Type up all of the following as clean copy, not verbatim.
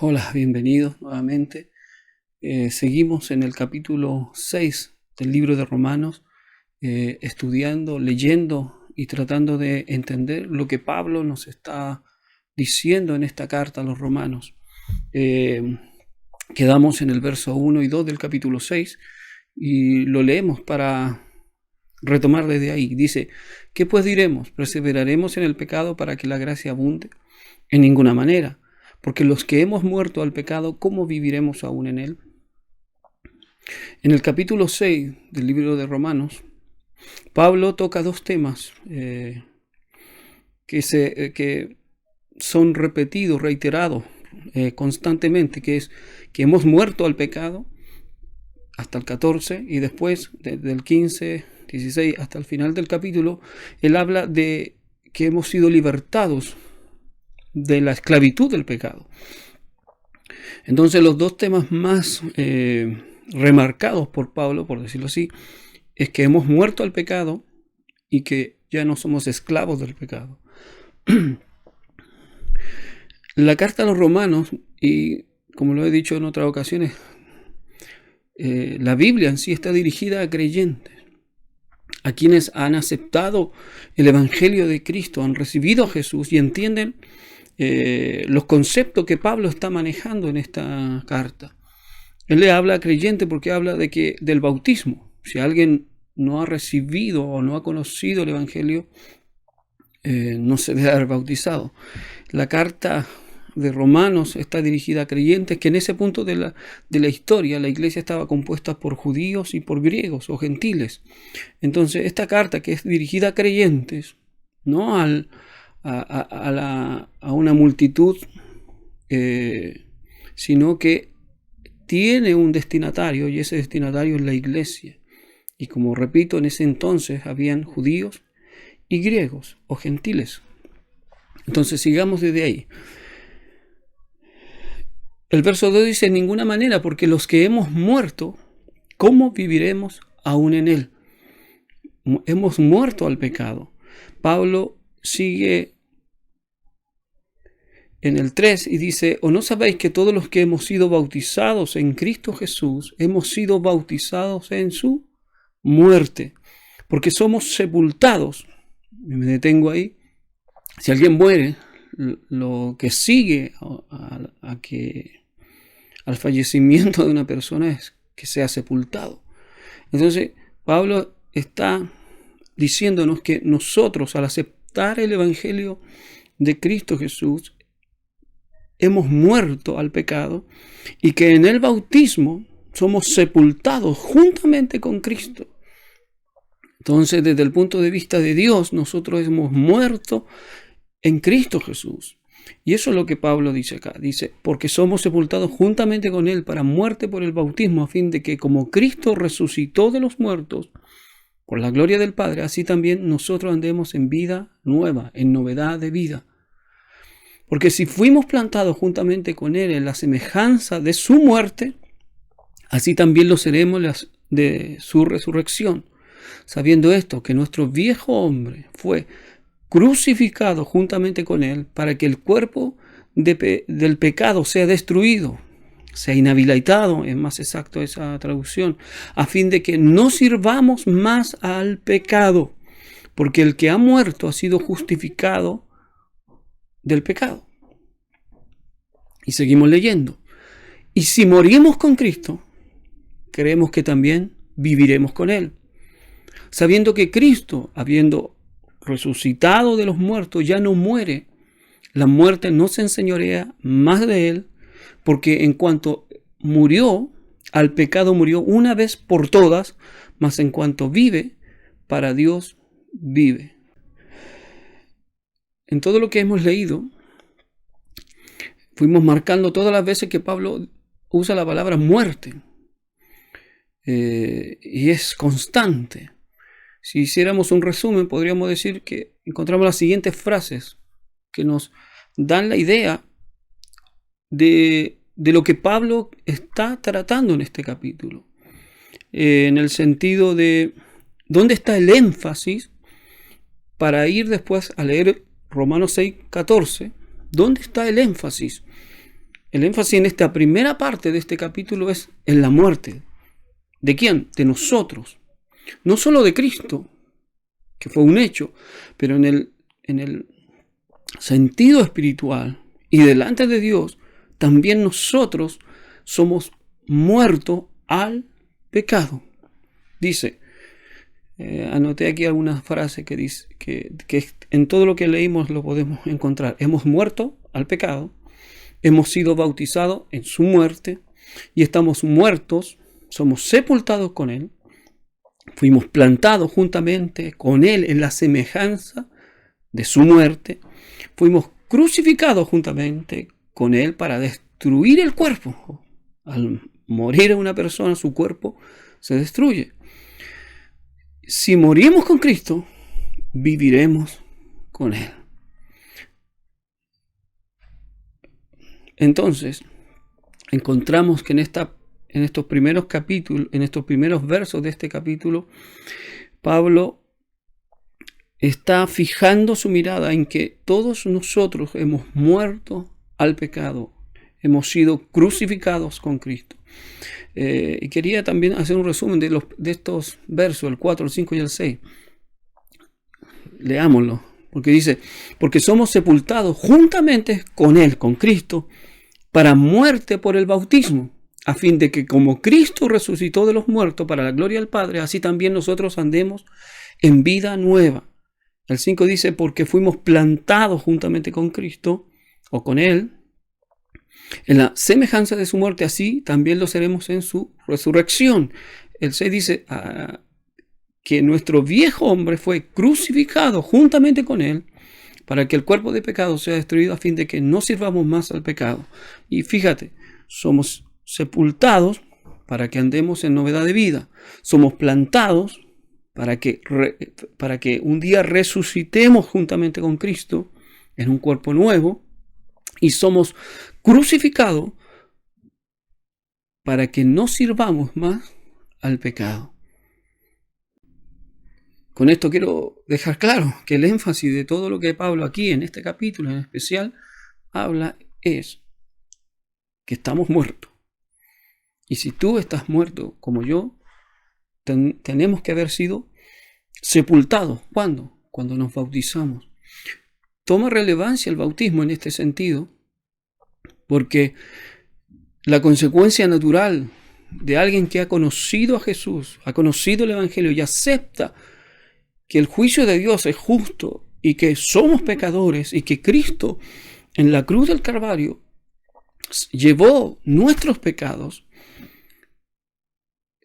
Hola, bienvenidos nuevamente. Seguimos en el capítulo 6 del libro de Romanos, estudiando, leyendo y tratando de entender lo que Pablo nos está diciendo en esta carta a los romanos. Quedamos en el verso 1 y 2 del capítulo 6 y lo leemos para retomar desde ahí. Dice: ¿qué pues diremos? ¿Perseveraremos en el pecado para que la gracia abunde? En ninguna manera. Porque los que hemos muerto al pecado, ¿cómo viviremos aún en él? En el capítulo 6 del libro de Romanos, Pablo toca dos temas que son repetidos, reiterados constantemente, que es que hemos muerto al pecado hasta el 14, y después del 15, 16 hasta el final del capítulo, él habla de que hemos sido libertados de la esclavitud del pecado. Entonces los dos temas más remarcados por Pablo, por decirlo así, es que hemos muerto al pecado y que ya no somos esclavos del pecado. La carta a los romanos, y como lo he dicho en otras ocasiones, la Biblia en sí está dirigida a creyentes, a quienes han aceptado el Evangelio de Cristo, han recibido a Jesús y entienden los conceptos que Pablo está manejando en esta carta. Él le habla a creyente porque habla del bautismo. Si alguien no ha recibido o no ha conocido el Evangelio, no se debe haber bautizado. La carta de Romanos está dirigida a creyentes que en ese punto de la historia la iglesia estaba compuesta por judíos y por griegos o gentiles. Entonces esta carta, que es dirigida a creyentes, no a una multitud, sino que tiene un destinatario, y ese destinatario es la iglesia. Y como repito, en ese entonces habían judíos y griegos o gentiles. Entonces sigamos desde ahí. El verso 2 dice: en ninguna manera, porque los que hemos muerto, ¿cómo viviremos aún en él? Hemos muerto al pecado. Pablo sigue en el 3 y dice: ¿o no sabéis que todos los que hemos sido bautizados en Cristo Jesús, hemos sido bautizados en su muerte? Porque somos sepultados. Me detengo ahí. Si alguien muere, lo que sigue al fallecimiento de una persona es que sea sepultado. Entonces Pablo está diciéndonos que nosotros, al aceptar el Evangelio de Cristo Jesús, hemos muerto al pecado y que en el bautismo somos sepultados juntamente con Cristo. Entonces, desde el punto de vista de Dios, nosotros hemos muerto en Cristo Jesús. Y eso es lo que Pablo dice acá. Dice: porque somos sepultados juntamente con Él para muerte por el bautismo, a fin de que como Cristo resucitó de los muertos por la gloria del Padre, así también nosotros andemos en vida nueva, en novedad de vida. Porque si fuimos plantados juntamente con Él en la semejanza de su muerte, así también lo seremos de su resurrección. Sabiendo esto, que nuestro viejo hombre fue crucificado juntamente con Él, para que el cuerpo del pecado sea destruido, sea inhabilitado, es más exacto esa traducción, a fin de que no sirvamos más al pecado, porque el que ha muerto ha sido justificado del pecado. Y seguimos leyendo: y si morimos con Cristo, creemos que también viviremos con Él, sabiendo que Cristo, habiendo resucitado de los muertos, ya no muere. La muerte no se enseñorea más de Él, porque en cuanto murió, al pecado murió una vez por todas, mas en cuanto vive, para Dios vive. En todo lo que hemos leído, fuimos marcando todas las veces que Pablo usa la palabra muerte. Y es constante. Si hiciéramos un resumen, podríamos decir que encontramos las siguientes frases que nos dan la idea de lo que Pablo está tratando en este capítulo. En el sentido de dónde está el énfasis, para ir después a leer Romanos 6:14, ¿dónde está el énfasis? el énfasis en esta primera parte de este capítulo es en la muerte. ¿De quién? De nosotros. No solo de Cristo, que fue un hecho, pero en el sentido espiritual y delante de Dios, también nosotros somos muertos al pecado. Dice, anoté aquí algunas frases que dice que en todo lo que leímos lo podemos encontrar. Hemos muerto al pecado, hemos sido bautizados en su muerte y estamos muertos, somos sepultados con él, fuimos plantados juntamente con él en la semejanza de su muerte, fuimos crucificados juntamente con él para destruir el cuerpo. Al morir una persona, su cuerpo se destruye. Si morimos con Cristo, viviremos con él. Entonces, encontramos que en estos primeros capítulos, en estos primeros versos de este capítulo, Pablo está fijando su mirada en que todos nosotros hemos muerto al pecado, hemos sido crucificados con Cristo. Y quería también hacer un resumen de estos versos, el 4, el 5 y el 6. Leámoslo, porque dice, porque somos sepultados juntamente con él, con Cristo, para muerte por el bautismo, a fin de que como Cristo resucitó de los muertos para la gloria del Padre, así también nosotros andemos en vida nueva. El 5 dice, porque fuimos plantados juntamente con Cristo, o con él, en la semejanza de su muerte, así también lo seremos en su resurrección. El 6 dice que nuestro viejo hombre fue crucificado juntamente con él para que el cuerpo de pecado sea destruido a fin de que no sirvamos más al pecado. Y fíjate, somos sepultados para que andemos en novedad de vida. Somos plantados para que un día resucitemos juntamente con Cristo en un cuerpo nuevo. Y somos crucificados para que no sirvamos más al pecado. Con esto quiero dejar claro que el énfasis de todo lo que Pablo aquí en este capítulo en especial habla es que estamos muertos. Y si tú estás muerto como yo, tenemos que haber sido sepultados. ¿Cuándo? Cuando nos bautizamos. Toma relevancia el bautismo en este sentido, porque la consecuencia natural de alguien que ha conocido a Jesús, ha conocido el Evangelio y acepta que el juicio de Dios es justo y que somos pecadores y que Cristo en la cruz del Calvario llevó nuestros pecados,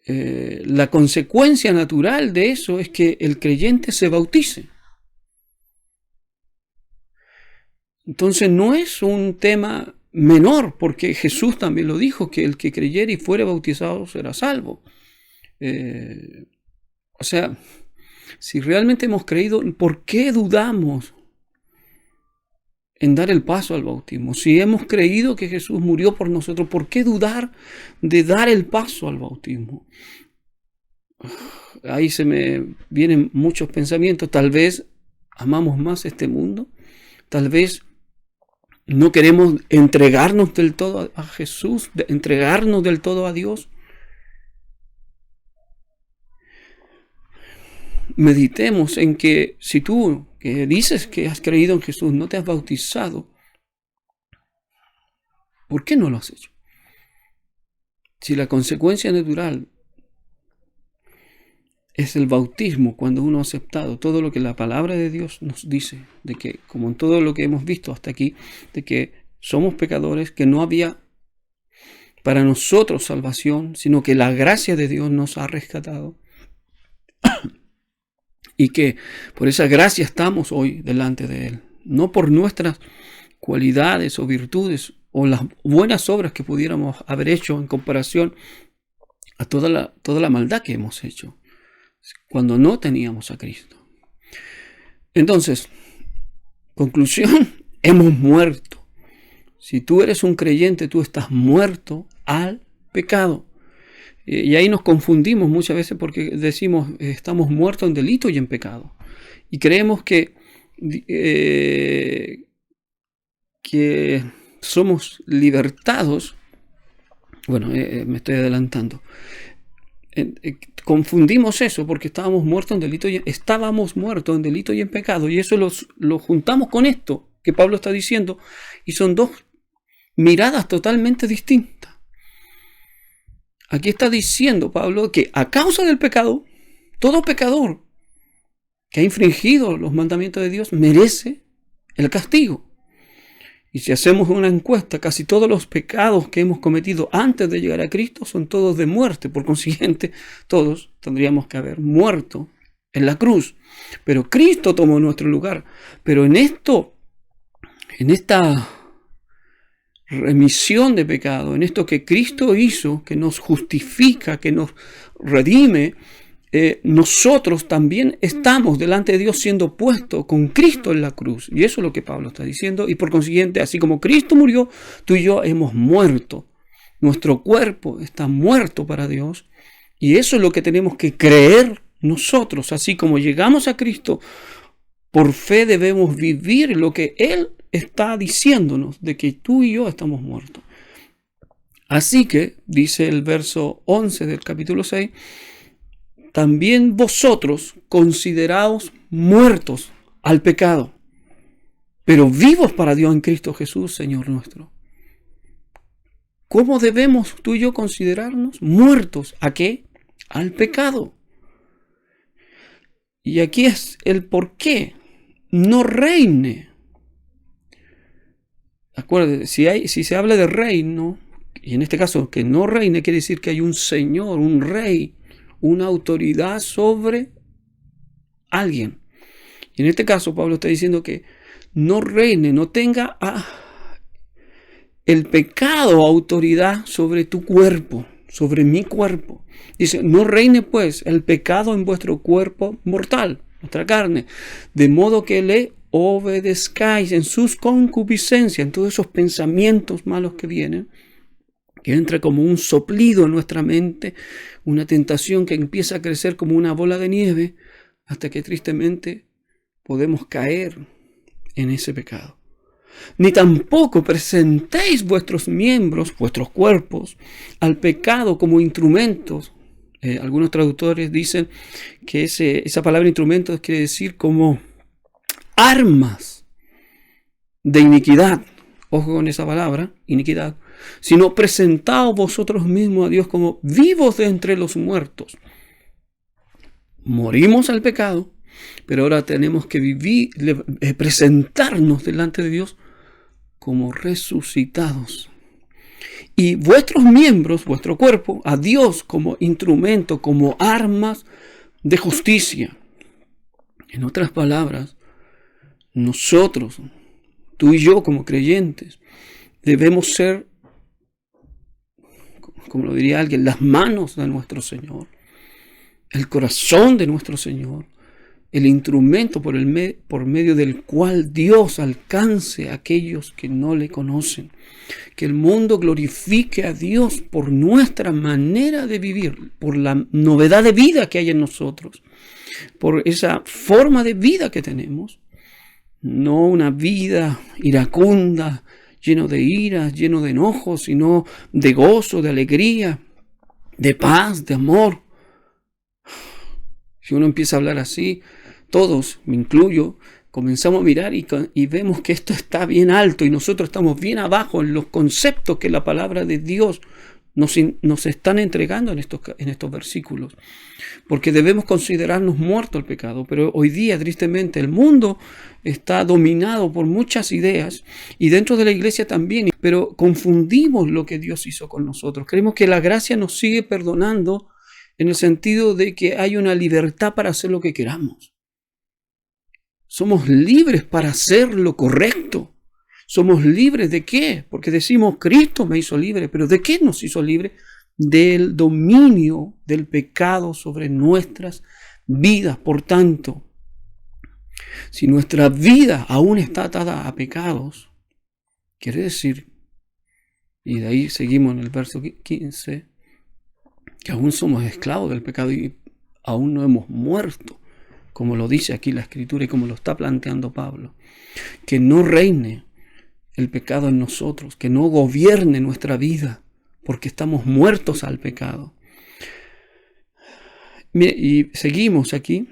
la consecuencia natural de eso es que el creyente se bautice. Entonces no es un tema menor, porque Jesús también lo dijo, que el que creyere y fuere bautizado será salvo. O sea, si realmente hemos creído, ¿por qué dudamos en dar el paso al bautismo? Si hemos creído que Jesús murió por nosotros, ¿por qué dudar de dar el paso al bautismo? Ahí se me vienen muchos pensamientos. Tal vez amamos más este mundo, tal vez no queremos entregarnos del todo a Jesús, entregarnos del todo a Dios. Meditemos en que si tú que dices que has creído en Jesús no te has bautizado, ¿por qué no lo has hecho? Si la consecuencia natural es el bautismo, cuando uno ha aceptado todo lo que la palabra de Dios nos dice, de que, como en todo lo que hemos visto hasta aquí, de que somos pecadores, que no había para nosotros salvación, sino que la gracia de Dios nos ha rescatado y que por esa gracia estamos hoy delante de Él, no por nuestras cualidades o virtudes o las buenas obras que pudiéramos haber hecho en comparación a toda la maldad que hemos hecho cuando no teníamos a Cristo. Entonces, conclusión, hemos muerto. Si tú eres un creyente, tú estás muerto al pecado. Y ahí nos confundimos muchas veces porque decimos estamos muertos en delito y en pecado. Y creemos que somos libertados. Bueno, me estoy adelantando. Confundimos eso porque estábamos muertos en delito y en pecado, y eso lo juntamos con esto que Pablo está diciendo, y son dos miradas totalmente distintas. Aquí está diciendo Pablo que a causa del pecado, todo pecador que ha infringido los mandamientos de Dios merece el castigo. Y si hacemos una encuesta, casi todos los pecados que hemos cometido antes de llegar a Cristo son todos de muerte. Por consiguiente, todos tendríamos que haber muerto en la cruz. Pero Cristo tomó nuestro lugar. Pero en esta remisión de pecado, en esto que Cristo hizo, que nos justifica, que nos redime, nosotros también estamos delante de Dios siendo puestos con Cristo en la cruz. Y eso es lo que Pablo está diciendo. Y por consiguiente, así como Cristo murió, tú y yo hemos muerto. Nuestro cuerpo está muerto para Dios. Y eso es lo que tenemos que creer nosotros. Así como llegamos a Cristo, por fe debemos vivir lo que Él está diciéndonos, de que tú y yo estamos muertos. Así que, dice el verso 11 del capítulo 6, también vosotros consideraos muertos al pecado, pero vivos para Dios en Cristo Jesús, Señor nuestro. ¿Cómo debemos tú y yo considerarnos? Muertos. ¿A qué? Al pecado. Y aquí es el por qué. No reine. Acuérdense, si se habla de reino, y en este caso que no reine, quiere decir que hay un señor, un rey, una autoridad sobre alguien. Y en este caso Pablo está diciendo que no reine, no tenga el pecado autoridad sobre tu cuerpo, sobre mi cuerpo. Dice, no reine pues el pecado en vuestro cuerpo mortal, nuestra carne, de modo que le obedezcáis en sus concupiscencias, en todos esos pensamientos malos que vienen, que entra como un soplido en nuestra mente, una tentación que empieza a crecer como una bola de nieve, hasta que tristemente podemos caer en ese pecado. Ni tampoco presentéis vuestros miembros, vuestros cuerpos, al pecado como instrumentos. Algunos traductores dicen que esa palabra instrumentos quiere decir como armas de iniquidad. Ojo con esa palabra, iniquidad. Sino presentaos vosotros mismos a Dios como vivos de entre los muertos. Morimos al pecado, pero ahora tenemos que presentarnos delante de Dios como resucitados. Y vuestros miembros, vuestro cuerpo, a Dios como instrumento, como armas de justicia. En otras palabras, nosotros, tú y yo como creyentes, debemos ser, como lo diría alguien, las manos de nuestro Señor, el corazón de nuestro Señor, el instrumento por medio del cual Dios alcance a aquellos que no le conocen. Que el mundo glorifique a Dios por nuestra manera de vivir, por la novedad de vida que hay en nosotros, por esa forma de vida que tenemos. No una vida iracunda, lleno de ira, lleno de enojos, sino de gozo, de alegría, de paz, de amor. Si uno empieza a hablar así, todos, me incluyo, comenzamos a mirar y vemos que esto está bien alto y nosotros estamos bien abajo en los conceptos que la palabra de Dios nos están entregando en estos versículos. Porque debemos considerarnos muertos al pecado. Pero hoy día, tristemente, el mundo está dominado por muchas ideas y dentro de la iglesia también. Pero confundimos lo que Dios hizo con nosotros. Creemos que la gracia nos sigue perdonando en el sentido de que hay una libertad para hacer lo que queramos. Somos libres para hacer lo correcto. ¿Somos libres de qué? Porque decimos, Cristo me hizo libre. ¿Pero de qué nos hizo libre? Del dominio del pecado sobre nuestras vidas. Por tanto, si nuestra vida aún está atada a pecados, quiere decir, y de ahí seguimos en el verso 15, que aún somos esclavos del pecado y aún no hemos muerto, como lo dice aquí la Escritura y como lo está planteando Pablo. Que no reine el pecado en nosotros, que no gobierne nuestra vida, porque estamos muertos al pecado. Y seguimos aquí.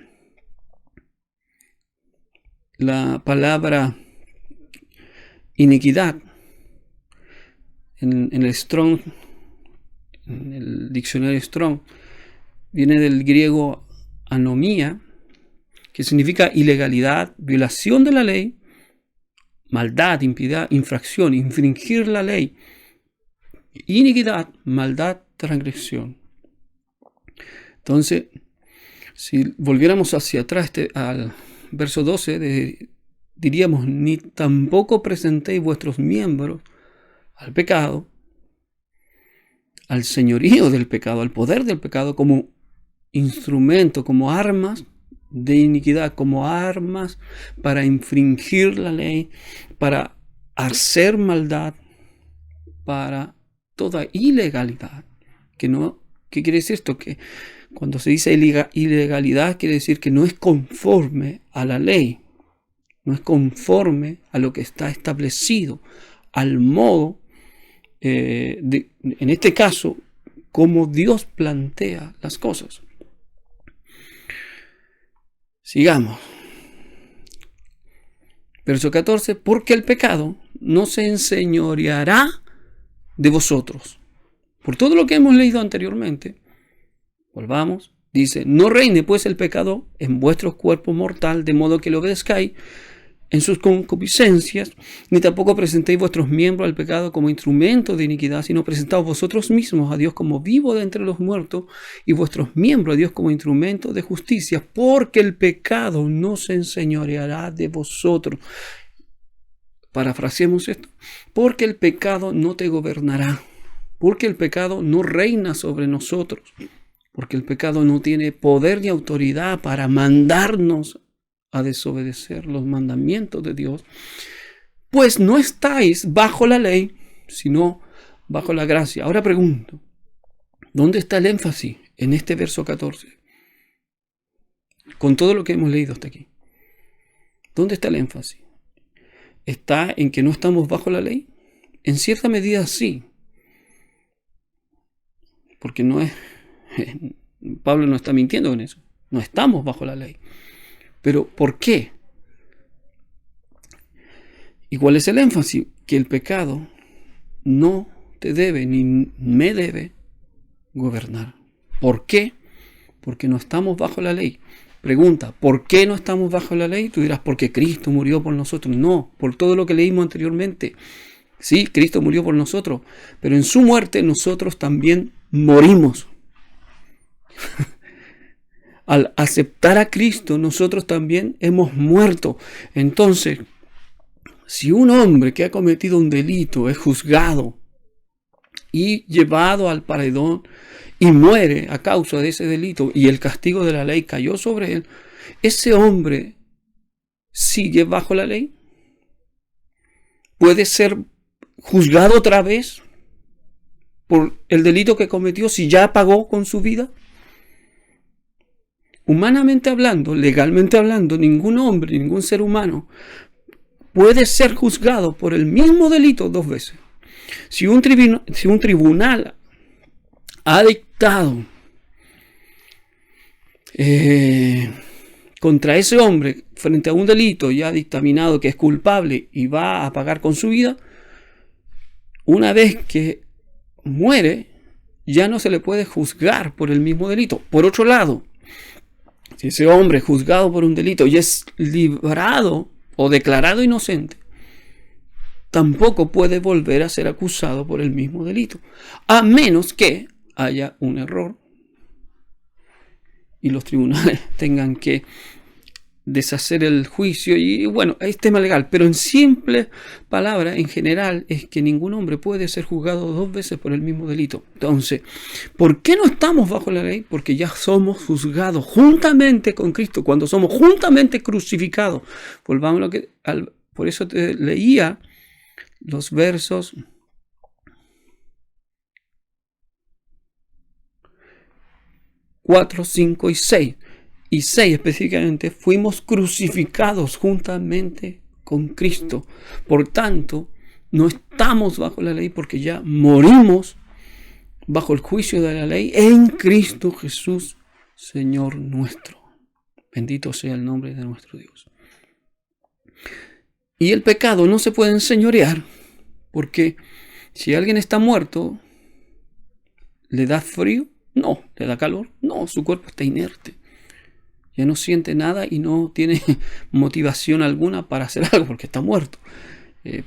La palabra iniquidad en el Strong, en el diccionario Strong, viene del griego anomía, que significa ilegalidad, violación de la ley, maldad, impiedad, infracción, infringir la ley. Iniquidad, maldad, transgresión. Entonces, si volviéramos hacia atrás al verso 12, diríamos, ni tampoco presentéis vuestros miembros al pecado, al señorío del pecado, al poder del pecado, como instrumento, como armas de iniquidad, como armas para infringir la ley, para hacer maldad, para toda ilegalidad. ¿Qué quiere decir esto? Que cuando se dice ilegalidad, quiere decir que no es conforme a la ley, no es conforme a lo que está establecido, al modo, en este caso, como Dios plantea las cosas. Sigamos. Verso 14, porque el pecado no se enseñoreará de vosotros. Por todo lo que hemos leído anteriormente, volvamos, dice, no reine pues el pecado en vuestro cuerpo mortal, de modo que lo obedezcáis en sus concupiscencias, ni tampoco presentéis vuestros miembros al pecado como instrumento de iniquidad, sino presentaos vosotros mismos a Dios como vivo de entre los muertos, y vuestros miembros a Dios como instrumento de justicia, porque el pecado no se enseñoreará de vosotros. Parafraseemos esto, porque el pecado no te gobernará, porque el pecado no reina sobre nosotros, porque el pecado no tiene poder ni autoridad para mandarnos a desobedecer los mandamientos de Dios, pues no estáis bajo la ley, sino bajo la gracia. Ahora pregunto, ¿dónde está el énfasis en este verso 14? Con todo lo que hemos leído hasta aquí, ¿dónde está el énfasis? ¿Está en que no estamos bajo la ley? En cierta medida sí, porque Pablo no está mintiendo con eso, no estamos bajo la ley. Pero ¿por qué? ¿Y cuál es el énfasis? Que el pecado no te debe ni me debe gobernar. ¿Por qué? Porque no estamos bajo la ley. Pregunta, ¿por qué no estamos bajo la ley? Tú dirás, porque Cristo murió por nosotros. No, por todo lo que leímos anteriormente. Sí, Cristo murió por nosotros, pero en su muerte nosotros también morimos. Al aceptar a Cristo, nosotros también hemos muerto. Entonces, si un hombre que ha cometido un delito es juzgado y llevado al paredón y muere a causa de ese delito y el castigo de la ley cayó sobre él, ¿ese hombre sigue bajo la ley? ¿Puede ser juzgado otra vez por el delito que cometió si ya pagó con su vida? Humanamente hablando, legalmente hablando, ningún hombre, ningún ser humano puede ser juzgado por el mismo delito dos veces. Si un tribunal ha dictado contra ese hombre frente a un delito y ha dictaminado que es culpable y va a pagar con su vida, una vez que muere, ya no se le puede juzgar por el mismo delito. Por otro lado, si ese hombre es juzgado por un delito y es librado o declarado inocente, tampoco puede volver a ser acusado por el mismo delito, a menos que haya un error y los tribunales tengan que deshacer el juicio. Y bueno, es tema legal, pero en simple palabra, en general, es que ningún hombre puede ser juzgado dos veces por el mismo delito. Entonces, ¿por qué no estamos bajo la ley? Porque ya somos juzgados juntamente con Cristo, cuando somos juntamente crucificados. Volvamos a lo que por eso te leía los versos 4, 5 y 6. Y 6 específicamente, fuimos crucificados juntamente con Cristo. Por tanto, no estamos bajo la ley porque ya morimos bajo el juicio de la ley en Cristo Jesús, Señor nuestro. Bendito sea el nombre de nuestro Dios. Y el pecado no se puede enseñorear, porque si alguien está muerto, ¿le da frío? No. ¿Le da calor? No, su cuerpo está inerte. Ya no siente nada y no tiene motivación alguna para hacer algo porque está muerto.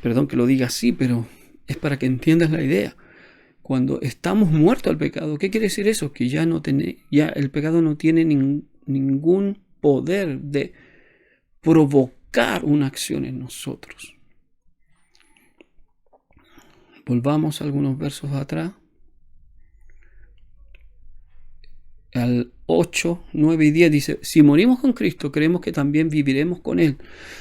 Perdón que lo diga así, pero es para que entiendas la idea. Cuando estamos muertos al pecado, ¿qué quiere decir eso? Que ya el pecado no tiene ningún poder de provocar una acción en nosotros. Volvamos algunos versos atrás. Al 8, 9 y 10 dice: si morimos con Cristo, creemos que también viviremos con Él,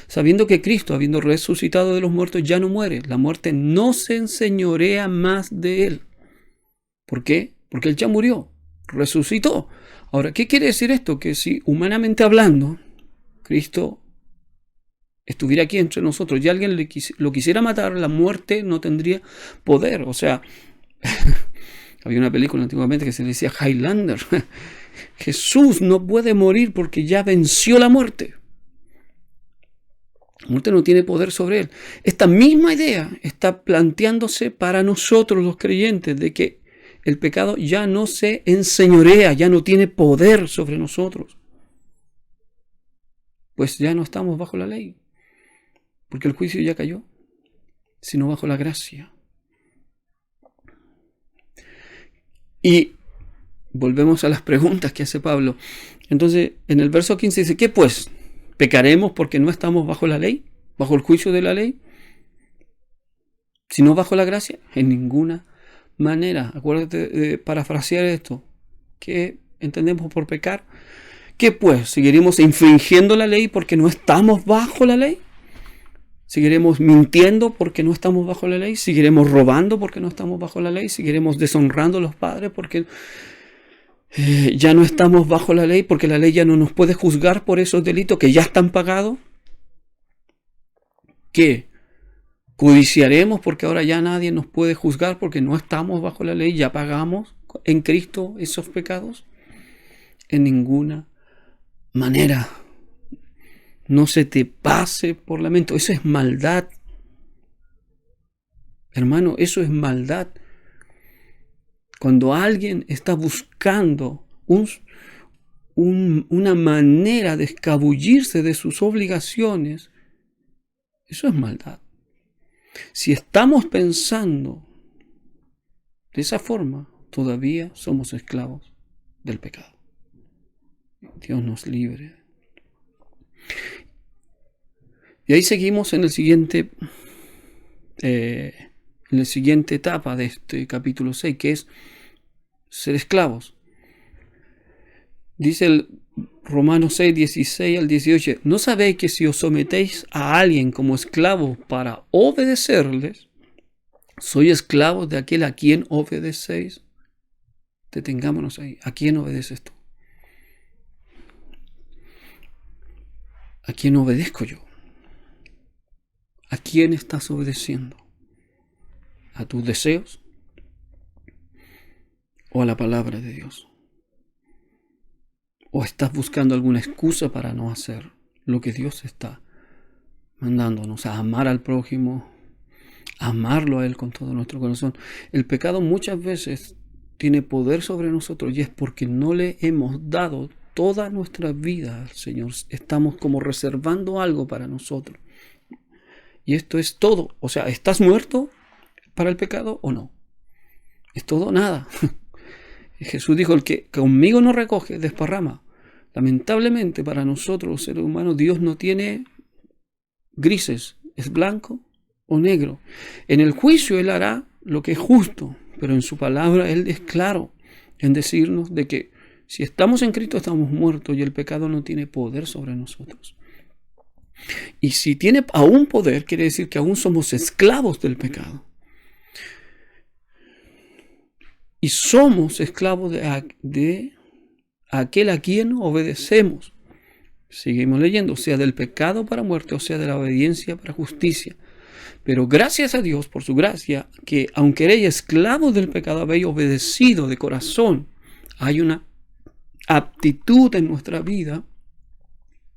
sabiendo que Cristo, habiendo resucitado de los muertos, ya no muere. La muerte no se enseñorea más de Él. ¿Por qué? Porque Él ya murió, resucitó. Ahora, ¿qué quiere decir esto? Que si humanamente hablando, Cristo estuviera aquí entre nosotros y alguien lo quisiera matar, la muerte no tendría poder. O sea, había una película antiguamente que se le decía Highlander. Jesús no puede morir porque ya venció la muerte. La muerte no tiene poder sobre Él. Esta misma idea está planteándose para nosotros los creyentes, de que el pecado ya no se enseñorea, ya no tiene poder sobre nosotros. Pues ya no estamos bajo la ley, porque el juicio ya cayó, sino bajo la gracia. Y volvemos a las preguntas que hace Pablo. Entonces, en el verso 15 dice: ¿qué pues? ¿Pecaremos porque no estamos bajo la ley? ¿Bajo el juicio de la ley? ¿Sino bajo la gracia? En ninguna manera. Acuérdate de parafrasear esto. ¿Qué entendemos por pecar? ¿Qué pues? ¿Seguiremos infringiendo la ley porque no estamos bajo la ley? ¿Seguiremos mintiendo porque no estamos bajo la ley? ¿Seguiremos robando porque no estamos bajo la ley? ¿Seguiremos deshonrando a los padres porque ya no estamos bajo la ley? ¿Porque la ley ya no nos puede juzgar por esos delitos que ya están pagados? ¿Qué? ¿Codiciaremos porque ahora ya nadie nos puede juzgar porque no estamos bajo la ley? ¿Ya pagamos en Cristo esos pecados? En ninguna manera. No se te pase por la mente. Eso es maldad. Hermano, eso es maldad. Cuando alguien está buscando una manera de escabullirse de sus obligaciones, eso es maldad. Si estamos pensando de esa forma, todavía somos esclavos del pecado. Dios nos libre. Y ahí seguimos en la siguiente etapa de este capítulo 6, que es ser esclavos. Dice el Romanos 6, 16 al 18: ¿no sabéis que si os sometéis a alguien como esclavo para obedecerles, sois esclavos de aquel a quien obedecéis? Detengámonos ahí. ¿A quién obedeces tú? ¿A quién obedezco yo? ¿A quién estás obedeciendo? ¿A tus deseos o a la palabra de Dios? ¿O estás buscando alguna excusa para no hacer lo que Dios está mandándonos? A amar al prójimo, a amarlo a Él con todo nuestro corazón. El pecado muchas veces tiene poder sobre nosotros y es porque no le hemos dado toda nuestra vida al Señor. Estamos como reservando algo para nosotros. Y esto es todo. O sea, ¿estás muerto para el pecado o no? Es todo o nada. Jesús dijo: el que conmigo no recoge, desparrama. Lamentablemente para nosotros los seres humanos, Dios no tiene grises. Es blanco o negro. En el juicio Él hará lo que es justo, pero en su palabra Él es claro en decirnos de que si estamos en Cristo estamos muertos y el pecado no tiene poder sobre nosotros. Y si tiene aún poder, quiere decir que aún somos esclavos del pecado. Y somos esclavos de aquel a quien obedecemos. Seguimos leyendo: sea del pecado para muerte, o sea de la obediencia para justicia. Pero gracias a Dios, por su gracia, que aunque erais esclavos del pecado, habéis obedecido de corazón. Hay una aptitud en nuestra vida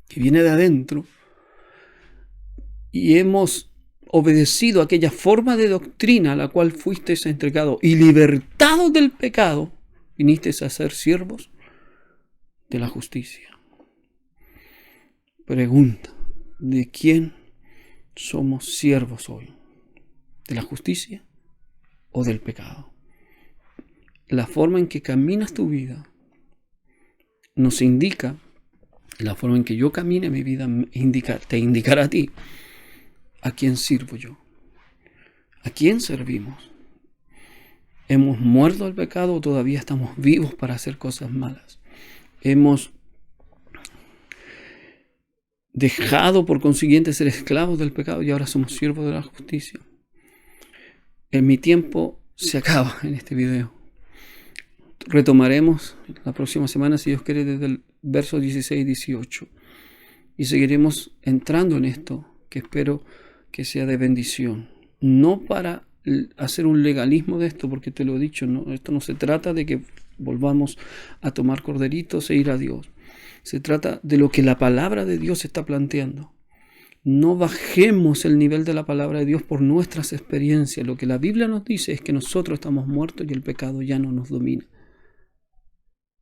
que viene de adentro y hemos obedecido aquella forma de doctrina a la cual fuisteis entregados y libertados del pecado, vinisteis a ser siervos de la justicia. Pregunta, ¿de quién somos siervos hoy? ¿De la justicia o del pecado? La forma en que caminas tu vida nos indica, la forma en que yo camine mi vida te indicará a ti a quién sirvo yo, a quién servimos. ¿Hemos muerto al pecado o todavía estamos vivos para hacer cosas malas? ¿Hemos dejado por consiguiente ser esclavos del pecado y ahora somos siervos de la justicia? En mi tiempo se acaba en este video. Retomaremos la próxima semana, si Dios quiere, desde el verso 16 y 18. Y seguiremos entrando en esto, que espero que sea de bendición. No para hacer un legalismo de esto, porque te lo he dicho, no, esto no se trata de que volvamos a tomar corderitos e ir a Dios. Se trata de lo que la palabra de Dios está planteando. No bajemos el nivel de la palabra de Dios por nuestras experiencias. Lo que la Biblia nos dice es que nosotros estamos muertos y el pecado ya no nos domina.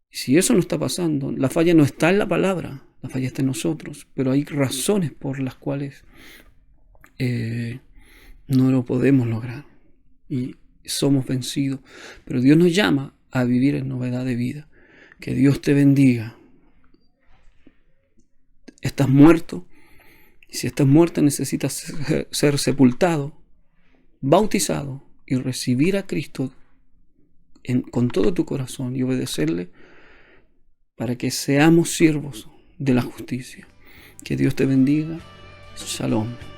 Si eso no está pasando, la falla no está en la palabra, la falla está en nosotros, pero hay razones por las cuales no lo podemos lograr y somos vencidos. Pero Dios nos llama a vivir en novedad de vida. Que Dios te bendiga. Estás muerto, y si estás muerto necesitas ser sepultado, bautizado y recibir a Cristo con todo tu corazón y obedecerle para que seamos siervos de la justicia. Que Dios te bendiga. Shalom.